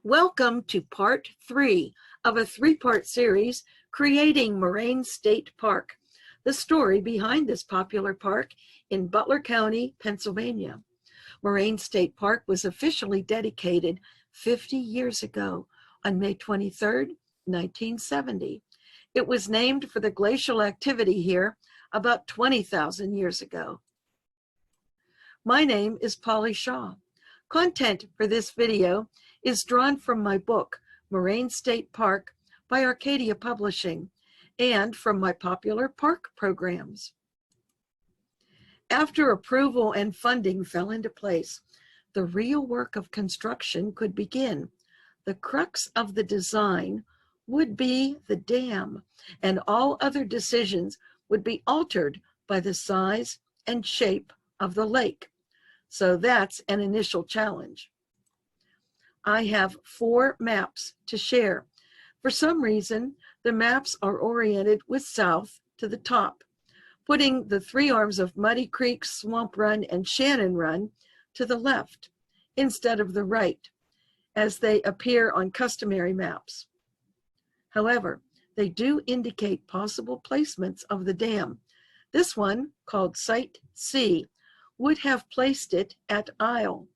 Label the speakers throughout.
Speaker 1: Welcome to part 3 of a 3-part series, Creating Moraine State Park, the story behind this popular park in Butler County, Pennsylvania. Moraine State Park was officially dedicated 50 years ago on May 23, 1970. It was named for the glacial activity here about 20,000 years ago. My name is Polly Shaw. Content for this video is drawn from my book, Moraine State Park by Arcadia Publishing, and from my popular park programs. After approval and funding fell into place, the real work of construction could begin. The crux of the design would be the dam, and all other decisions would be altered by the size and shape of the lake. So that's an initial challenge. I have 4 maps to share. For some reason, the maps are oriented with south to the top, putting the 3 arms of Muddy Creek, Swamp Run, and Shannon Run to the left instead of the right, as they appear on customary maps. However, they do indicate possible placements of the dam. This one, called Site C, would have placed it at Isle.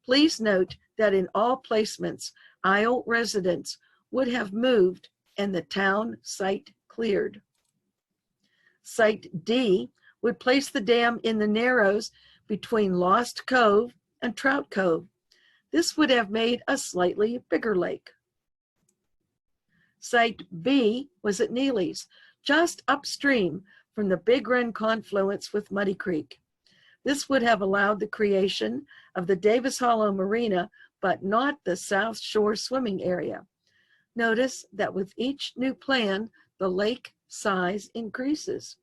Speaker 1: Please note that in all placements, Isle residents would have moved and the town site cleared. Site D would place the dam in the narrows between Lost Cove and Trout Cove. This would have made a slightly bigger lake. Site B was at Neely's, just upstream from the Big Run confluence with Muddy Creek. This would have allowed the creation of the Davis Hollow Marina, but not the South Shore swimming area. Notice that with each new plan, the lake size increases.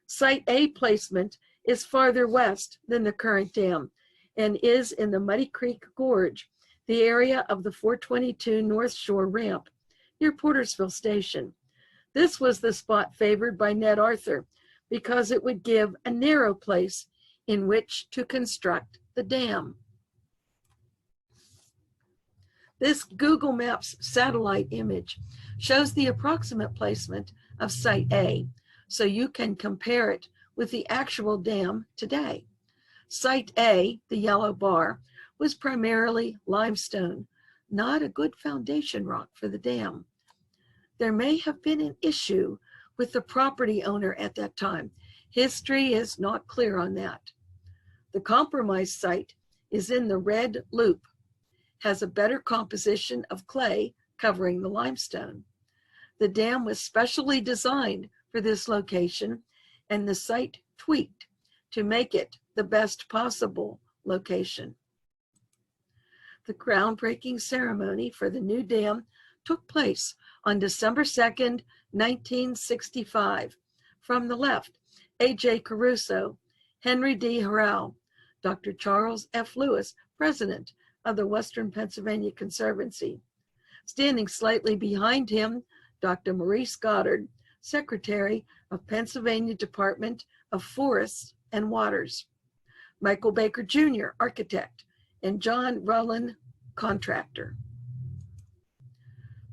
Speaker 1: Site A placement is farther west than the current dam and is in the Muddy Creek Gorge, the area of the 422 North Shore ramp near Portersville Station. This was the spot favored by Ned Arthur because it would give a narrow place in which to construct the dam. This Google Maps satellite image shows the approximate placement of Site A, so you can compare it with the actual dam today. Site A, the yellow bar, was primarily limestone, not a good foundation rock for the dam. There may have been an issue with the property owner at that time. History is not clear on that. The compromised site is in the red loop, has a better composition of clay covering the limestone. The dam was specially designed for this location and the site tweaked to make it the best possible location. The groundbreaking ceremony for the new dam took place on December 2nd, 1965. From the left, A.J. Caruso, Henry D. Harrell, Dr. Charles F. Lewis, President of the Western Pennsylvania Conservancy. Standing slightly behind him, Dr. Maurice Goddard, Secretary of Pennsylvania Department of Forests and Waters. Michael Baker Jr., Architect, and John Rowland, Contractor.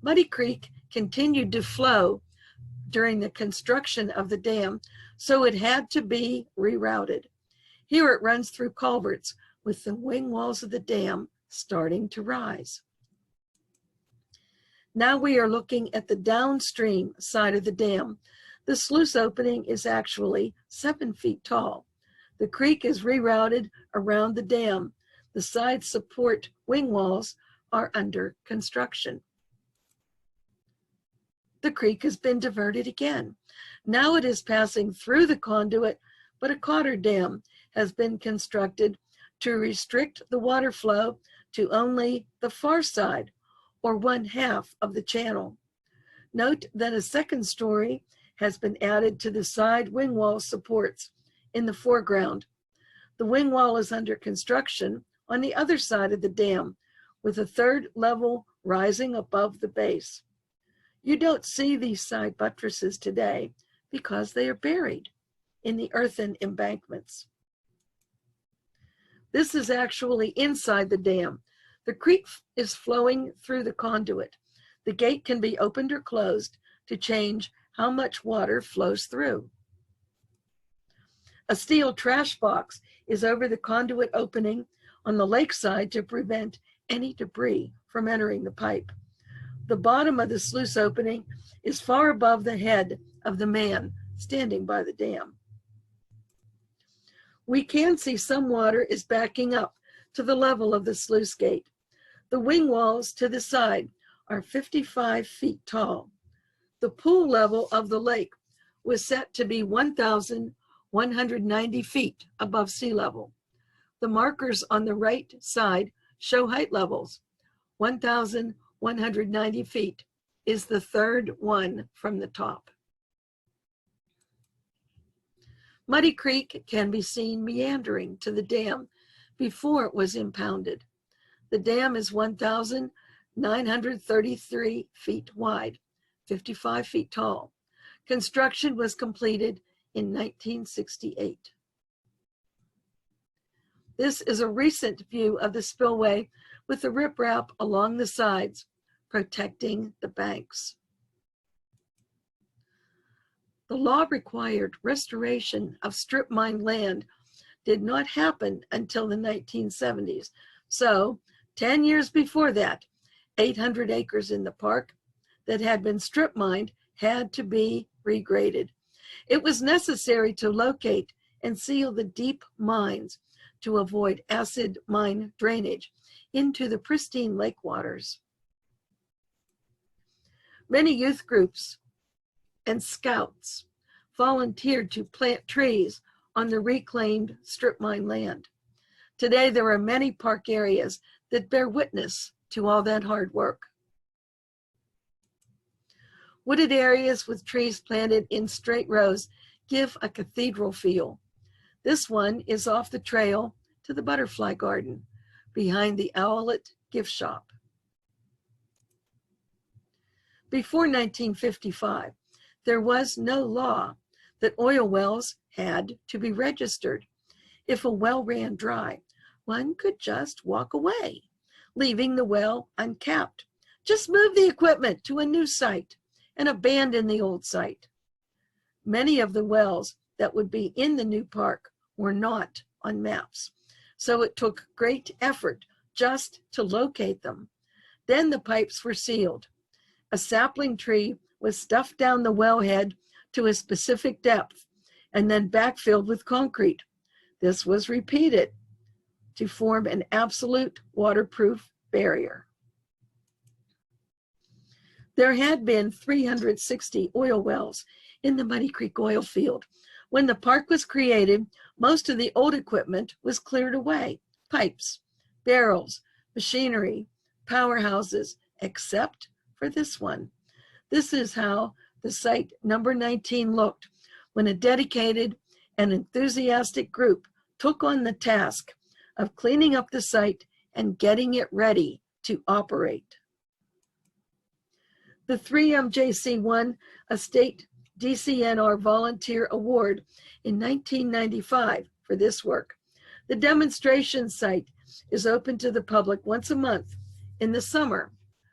Speaker 1: Muddy Creek continued to flow during the construction of the dam, so it had to be rerouted. Here it runs through culverts with the wing walls of the dam starting to rise. Now we are looking at the downstream side of the dam. The sluice opening is actually 7 feet tall. The creek is rerouted around the dam. The side support wing walls are under construction. The creek has been diverted again. Now it is passing through the conduit, but a cotter dam has been constructed to restrict the water flow to only the far side, or 1/2 of the channel. Note that a second story has been added to the side wing wall supports in the foreground. The wing wall is under construction on the other side of the dam, with a 3rd level rising above the base. You don't see these side buttresses today because they are buried in the earthen embankments. This is actually inside the dam. The creek is flowing through the conduit. The gate can be opened or closed to change how much water flows through. A steel trash box is over the conduit opening on the lakeside to prevent any debris from entering the pipe. The bottom of the sluice opening is far above the head of the man standing by the dam. We can see some water is backing up to the level of the sluice gate. The wing walls to the side are 55 feet tall. The pool level of the lake was set to be 1,190 feet above sea level. The markers on the right side show height levels. 1,190 feet is the third one from the top. Muddy Creek can be seen meandering to the dam before it was impounded. The dam is 1,933 feet wide, 55 feet tall. Construction was completed in 1968. This is a recent view of the spillway with the riprap along the sides, protecting the banks. The law required restoration of strip mine land did not happen until the 1970s. So 10 years before that, 800 acres in the park that had been strip mined had to be regraded. It was necessary to locate and seal the deep mines to avoid acid mine drainage into the pristine lake waters. Many youth groups and scouts volunteered to plant trees on the reclaimed strip mine land. Today, there are many park areas that bear witness to all that hard work. Wooded areas with trees planted in straight rows give a cathedral feel. This one is off the trail to the butterfly garden behind the Owlet gift shop. Before 1955, there was no law that oil wells had to be registered. If a well ran dry, one could just walk away, leaving the well uncapped. Just move the equipment to a new site and abandon the old site. Many of the wells that would be in the new park were not on maps, so it took great effort just to locate them. Then the pipes were sealed. A sapling tree was stuffed down the wellhead to a specific depth and then backfilled with concrete. This was repeated to form an absolute waterproof barrier. There had been 360 oil wells in the Muddy Creek oil field. When the park was created, most of the old equipment was cleared away: pipes, barrels, machinery, powerhouses, except for this one. This is how the site number 19 looked when a dedicated and enthusiastic group took on the task of cleaning up the site and getting it ready to operate. The 3MJC won a state DCNR Volunteer Award in 1995 for this work. The demonstration site is open to the public once a month in the summer,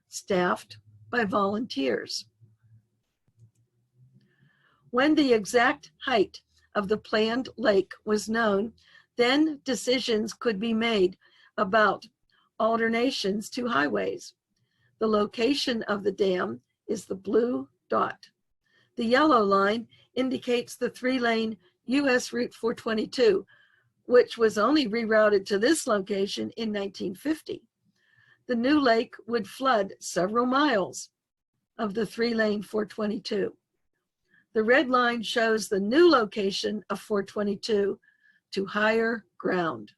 Speaker 1: staffed by volunteers. When the exact height of the planned lake was known, then decisions could be made about alternations to highways. The location of the dam is the blue dot. The yellow line indicates the 3-lane US Route 422, which was only rerouted to this location in 1950. The new lake would flood several miles of the 3-lane 422. The red line shows the new location of 422 to higher ground.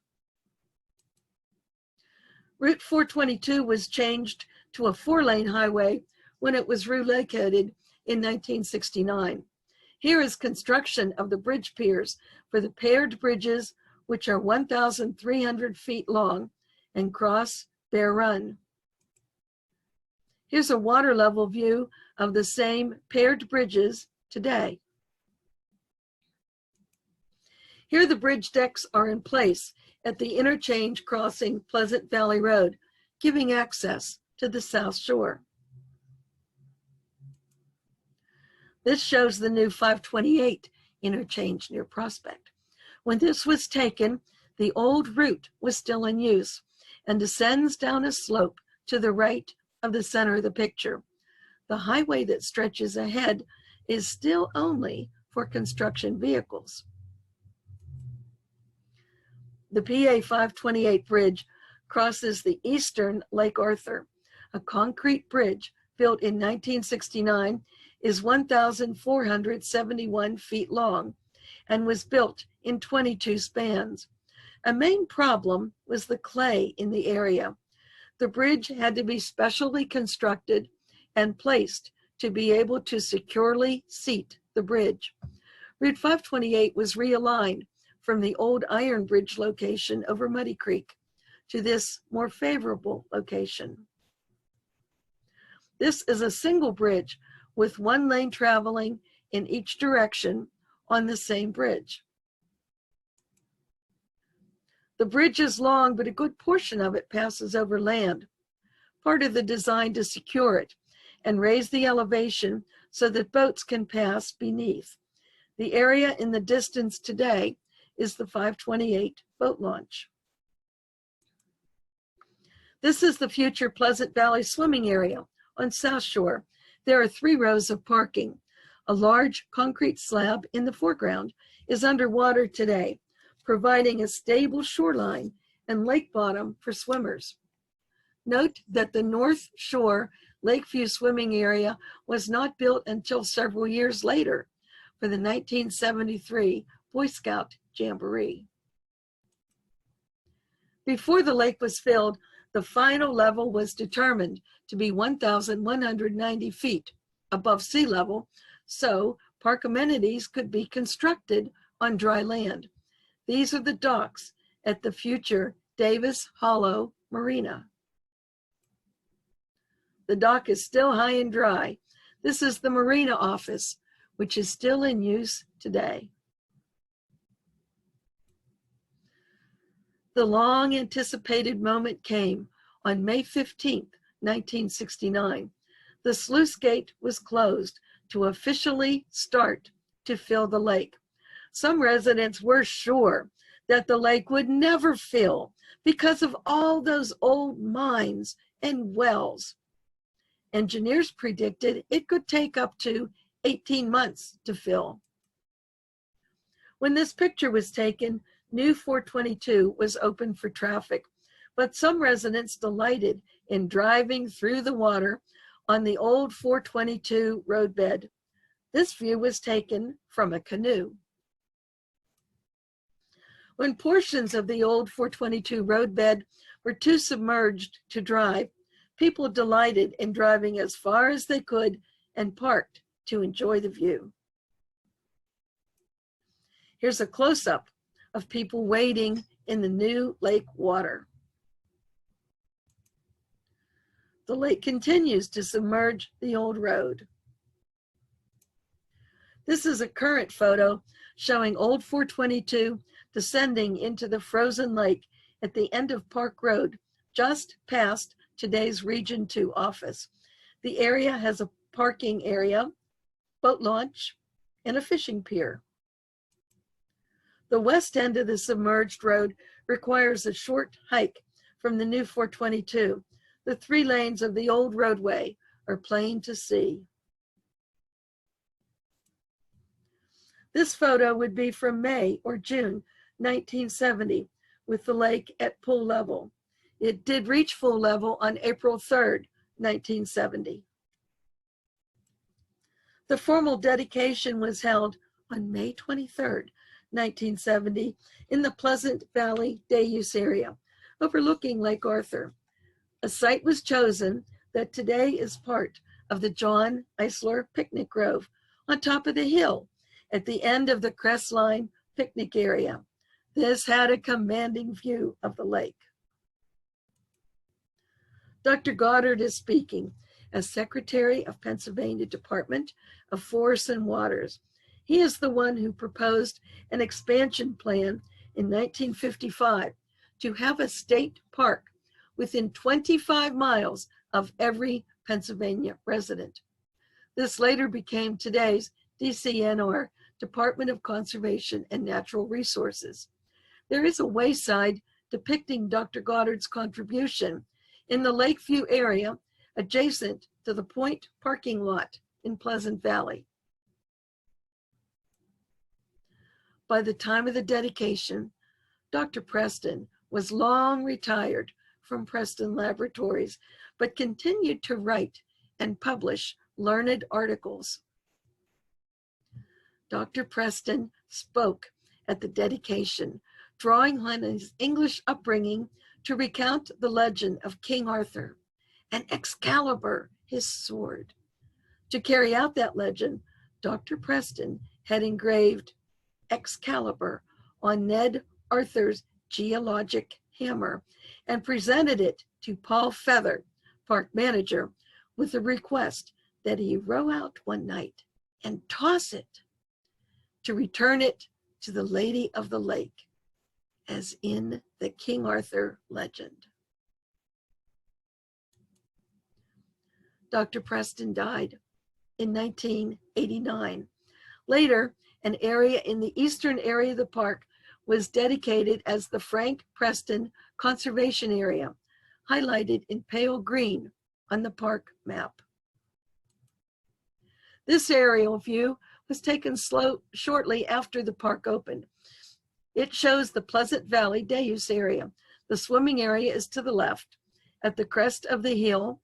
Speaker 1: Route 422 was changed to a 4-lane highway when it was relocated in 1969. Here is construction of the bridge piers for the paired bridges, which are 1,300 feet long and cross Bear Run. Here's a water level view of the same paired bridges today. Here the bridge decks are in place at the interchange crossing Pleasant Valley Road, giving access to the South Shore. This shows the new 528 interchange near Prospect. When this was taken, the old route was still in use and descends down a slope to the right of the center of the picture. The highway that stretches ahead is still only for construction vehicles. The PA 528 bridge crosses the eastern Lake Arthur. A concrete bridge built in 1969 is 1,471 feet long and was built in 22 spans. A main problem was the clay in the area. The bridge had to be specially constructed and placed to be able to securely seat the bridge. Route 528 was realigned from the old Iron Bridge location over Muddy Creek to this more favorable location. This is a single bridge with one lane traveling in each direction on the same bridge. The bridge is long, but a good portion of it passes over land, part of the design to secure it and raise the elevation so that boats can pass beneath. The area in the distance today is the 528 boat launch. This is the future Pleasant Valley swimming area on South Shore. There are 3 rows of parking. A large concrete slab in the foreground is underwater today, providing a stable shoreline and lake bottom for swimmers. Note that the North Shore Lakeview swimming area was not built until several years later for the 1973 Boy Scout Jamboree. Before the lake was filled, the final level was determined to be 1,190 feet above sea level, so park amenities could be constructed on dry land. These are the docks at the future Davis Hollow Marina. The dock is still high and dry. This is the Marina office, which is still in use today. The long anticipated moment came on May 15th, 1969. The sluice gate was closed to officially start to fill the lake. Some residents were sure that the lake would never fill because of all those old mines and wells. Engineers predicted it could take up to 18 months to fill. When this picture was taken, new 422 was open for traffic, but some residents delighted in driving through the water on the old 422 roadbed. This view was taken from a canoe. When portions of the old 422 roadbed were too submerged to drive, people delighted in driving as far as they could and parked to enjoy the view. Here's a close-up of people wading in the new lake water. The lake continues to submerge the old road. This is a current photo showing old 422 descending into the frozen lake at the end of Park Road, just past today's Region 2 office. The area has a parking area, boat launch, and a fishing pier. The west end of the submerged road requires a short hike from the new 422. The 3 lanes of the old roadway are plain to see. This photo would be from May or June 1970 with the lake at pool level. It did reach full level on April 3rd, 1970. The formal dedication was held on May 23rd, 1970 in the Pleasant Valley Day Use Area overlooking Lake Arthur. A site was chosen that today is part of the John Eisler Picnic Grove on top of the hill at the end of the Crestline picnic area. This had a commanding view of the lake. Dr. Goddard is speaking as Secretary of Pennsylvania Department of Forests and Waters. He is the one who proposed an expansion plan in 1955 to have a state park within 25 miles of every Pennsylvania resident. This later became today's DCNR, Department of Conservation and Natural Resources. There is a wayside depicting Dr. Goddard's contribution in the Lakeview area adjacent to the Point parking lot in Pleasant Valley. By the time of the dedication, Dr. Preston was long retired from Preston Laboratories, but continued to write and publish learned articles. Dr. Preston spoke at the dedication, drawing on his English upbringing to recount the legend of King Arthur and Excalibur, his sword. To carry out that legend, Dr. Preston had engraved Excalibur on Ned Arthur's geologic hammer and presented it to Paul Feather, park manager, with a request that he row out one night and toss it to return it to the Lady of the Lake, as in the King Arthur legend. Dr. Preston died in 1989. Later, an area in the eastern area of the park was dedicated as the Frank Preston Conservation Area, highlighted in pale green on the park map. This aerial view was taken shortly after the park opened. It shows the Pleasant Valley day use area. The swimming area is to the left. At the crest of the hill,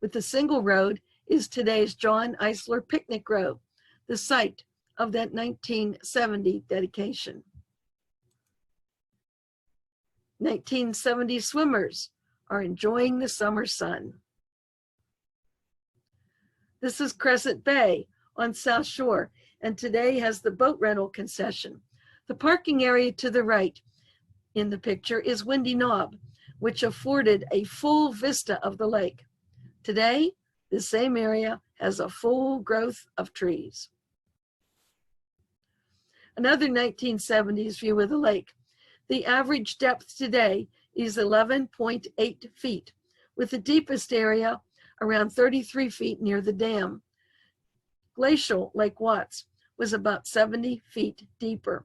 Speaker 1: with the single road, is today's John Eisler Picnic Grove, the site of that 1970 dedication. 1970 swimmers are enjoying the summer sun. This is Crescent Bay on South Shore, and today has the boat rental concession. The parking area to the right in the picture is Windy Knob, which afforded a full vista of the lake. Today, the same area has a full growth of trees. Another 1970s view of the lake. The average depth today is 11.8 feet, with the deepest area around 33 feet near the dam. Glacial Lake Watts was about 70 feet deeper.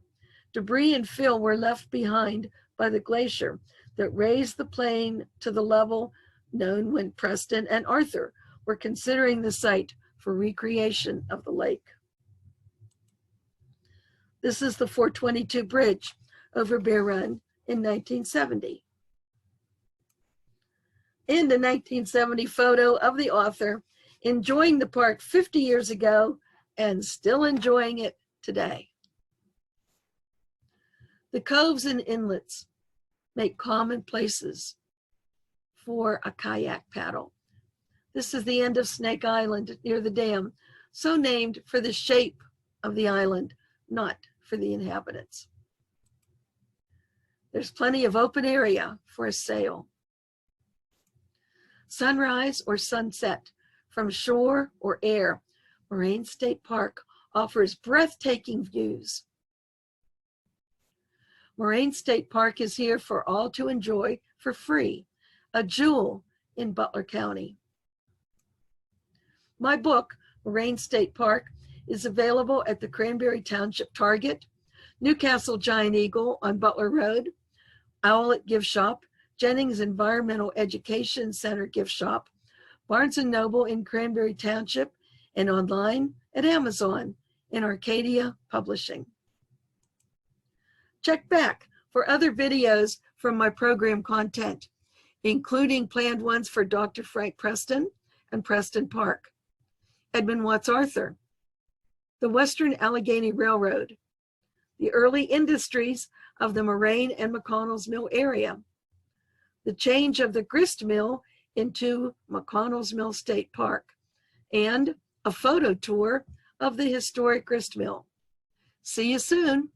Speaker 1: Debris and fill were left behind by the glacier that raised the plain to the level known when Preston and Arthur were considering the site for recreation of the lake. This is the 422 bridge over Bear Run in 1970. And a 1970 photo of the author enjoying the park 50 years ago and still enjoying it today. The coves and inlets make common places for a kayak paddle. This is the end of Snake Island near the dam, so named for the shape of the island, not for the inhabitants. There's plenty of open area for a sail. Sunrise or sunset from shore or air, Moraine State Park offers breathtaking views. Moraine State Park is here for all to enjoy for free, a jewel in Butler County. My book, Moraine State Park, is available at the Cranberry Township Target, Newcastle Giant Eagle on Butler Road, Owlet Gift Shop, Jennings Environmental Education Center Gift Shop, Barnes & Noble in Cranberry Township, and online at Amazon in Arcadia Publishing. Check back for other videos from my program content, including planned ones for Dr. Frank Preston and Preston Park, Edmund Watts Arthur, the Western Allegheny Railroad, the early industries of the Moraine and McConnell's Mill area, the change of the grist mill into McConnell's Mill State Park, and a photo tour of the historic grist mill. See you soon.